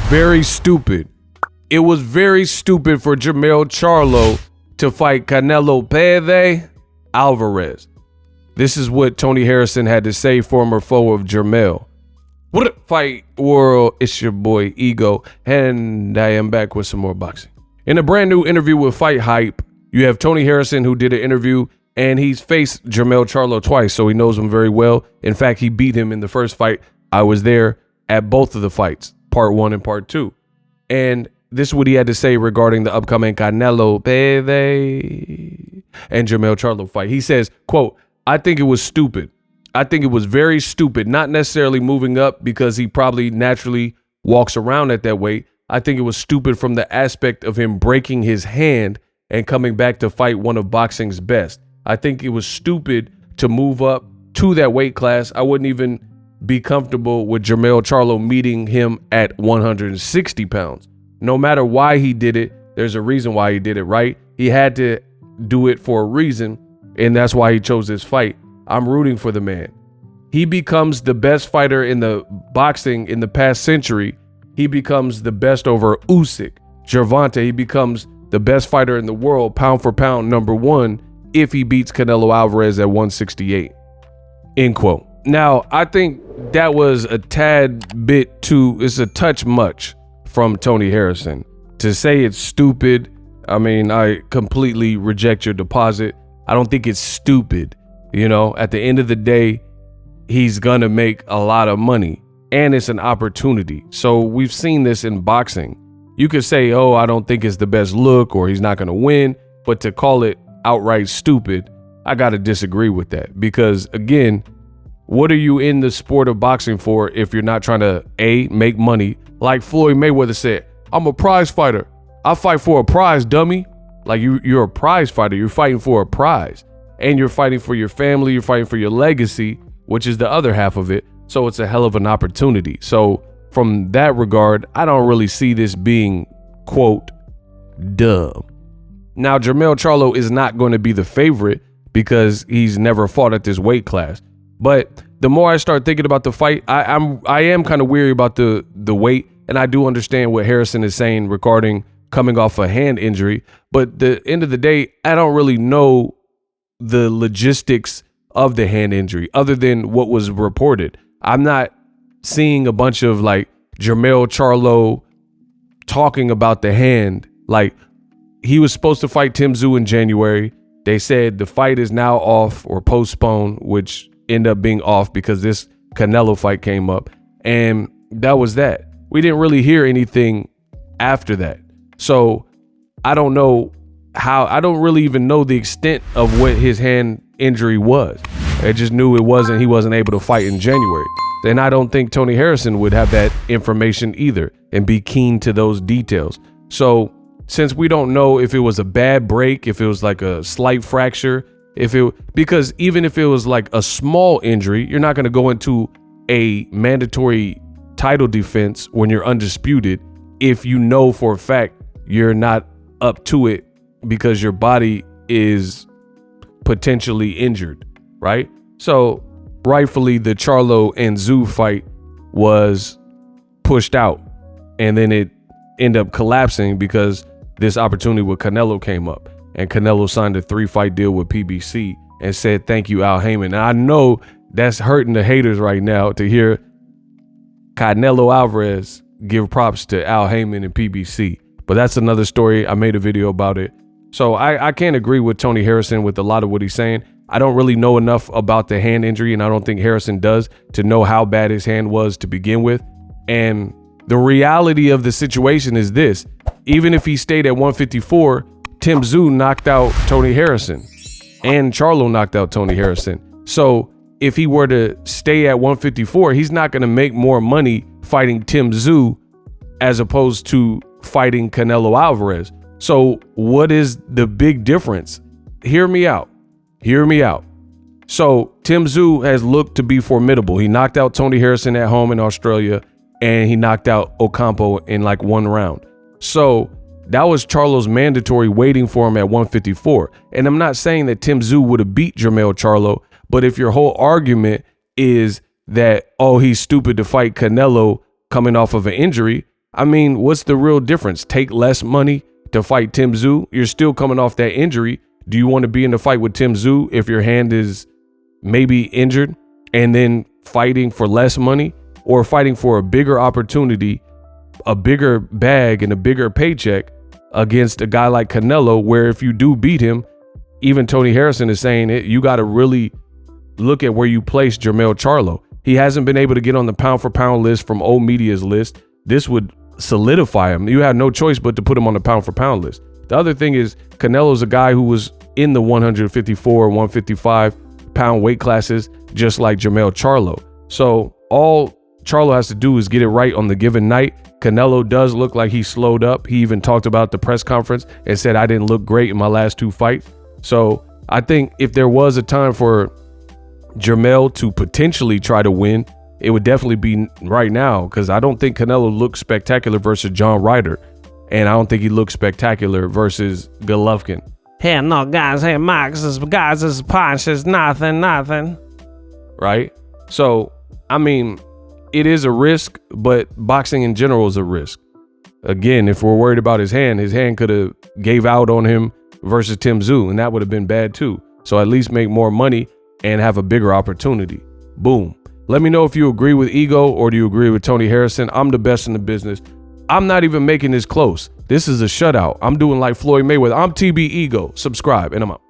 very stupid. It was very stupid for Jermell Charlo to fight Canelo Alvarez. This is what Tony Harrison had to say, former foe of Jermell. What up, Fight World? It's your boy Ego, and I am back with some more boxing. In a brand new interview with FightHype, you have Tony Harrison, who did an interview, and he's faced Jermell Charlo twice, so he knows him very well. In fact, he beat him in the first fight. I was there at both of the fights, part 1 and part 2. And this is what he had to say regarding the upcoming Canelo and Jermell Charlo fight. He says, quote, "I think it was stupid. I think it was very stupid, not necessarily moving up because he probably naturally walks around at that weight. I think it was stupid from the aspect of him breaking his hand and coming back to fight one of boxing's best. I think it was stupid to move up to that weight class. I wouldn't even be comfortable with Jermell Charlo meeting him at 160 pounds. No matter why he did it, there's a reason why he did it, right? He had to do it for a reason, and that's why he chose this fight. I'm rooting for the man. He becomes the best fighter in the boxing in the past century. He becomes the best over Usyk, Gervonta. He becomes the best fighter in the world, pound for pound, #1, if he beats Canelo Alvarez at 168. End quote. Now, I think that was a tad bit it's a touch much from Tony Harrison. To say it's stupid, I mean, I completely reject your deposit. I don't think it's stupid. You know, at the end of the day, he's gonna make a lot of money, and it's an opportunity. So we've seen this in boxing. You could say, oh, I don't think it's the best look, or he's not gonna win, but to call it outright stupid, I gotta disagree with that. Because again, what are you in the sport of boxing for if you're not trying to make money? Like Floyd Mayweather said, I'm a prize fighter. I fight for a prize, dummy. Like you're a prize fighter. You're fighting for a prize. And you're fighting for your family, you're fighting for your legacy, which is the other half of it. So it's a hell of an opportunity. So from that regard, I don't really see this being, quote, dumb. Now, Jermell Charlo is not going to be the favorite because he's never fought at this weight class. But the more I start thinking about the fight, I am kind of weary about the weight. And I do understand what Harrison is saying regarding coming off a hand injury. But the end of the day, I don't really know the logistics of the hand injury other than what was reported. I'm not seeing a bunch of like Jermell Charlo talking about the hand. Like, he was supposed to fight Tim Tszyu in January. They said the fight is now off or postponed, which ended up being off because this Canelo fight came up, and that was that. We didn't really hear anything after that. So I don't know I don't really even know the extent of what his hand injury was. I just knew he wasn't able to fight in January. And I don't think Tony Harrison would have that information either and be keen to those details. So since we don't know if it was a bad break, if it was like a slight fracture, because even if it was like a small injury, you're not going to go into a mandatory title defense when you're undisputed if you know for a fact you're not up to it because your body is potentially injured, right? So rightfully, the Charlo and Tszyu fight was pushed out, and then it ended up collapsing because this opportunity with Canelo came up, and Canelo signed a 3-fight deal with PBC and said, thank you, Al Heyman. And I know that's hurting the haters right now to hear Canelo Alvarez give props to Al Heyman and PBC, but that's another story. I made a video about it. So I can't agree with Tony Harrison with a lot of what he's saying. I don't really know enough about the hand injury, and I don't think Harrison does, to know how bad his hand was to begin with. And the reality of the situation is this: even if he stayed at 154, Tim Tszyu knocked out Tony Harrison, and Charlo knocked out Tony Harrison. So if he were to stay at 154, he's not going to make more money fighting Tim Tszyu as opposed to fighting Canelo Alvarez. So what is the big difference? Hear me out. Hear me out. So Tim Tszyu has looked to be formidable. He knocked out Tony Harrison at home in Australia, and he knocked out Ocampo in like 1 round. So that was Charlo's mandatory waiting for him at 154. And I'm not saying that Tim Tszyu would have beat Jermell Charlo, but if your whole argument is that, oh, he's stupid to fight Canelo coming off of an injury, I mean, what's the real difference? Take less money to fight Tim Tszyu? You're still coming off that injury. Do you want to be in the fight with Tim Tszyu if your hand is maybe injured and then fighting for less money, or fighting for a bigger opportunity, a bigger bag and a bigger paycheck against a guy like Canelo, where if you do beat him, even Tony Harrison is saying it, you got to really look at where you place Jermell Charlo. He hasn't been able to get on the pound for pound list from old media's list. This would solidify him. You have no choice but to put him on the pound for pound list. The other thing is Canelo's a guy who was in the 154, 155 pound weight classes, just like Jermell Charlo. So all Charlo has to do is get it right on the given night. Canelo does look like he slowed up. He even talked about the press conference and said, I didn't look great in my last 2 fights. So I think if there was a time for Jermell to potentially try to win, it would definitely be right now, because I don't think Canelo looked spectacular versus John Ryder, and I don't think he looked spectacular versus Golovkin. Hey, no, guys. Hey, Max, this punch is nothing. Right? So, I mean, it is a risk, but boxing in general is a risk. Again, if we're worried about his hand could have gave out on him versus Tim Tszyu, and that would have been bad too. So at least make more money and have a bigger opportunity. Boom. Let me know if you agree with Ego or do you agree with Tony Harrison. I'm the best in the business. I'm not even making this close. This is a shutout. I'm doing like Floyd Mayweather. I'm TB Ego. Subscribe, and I'm out.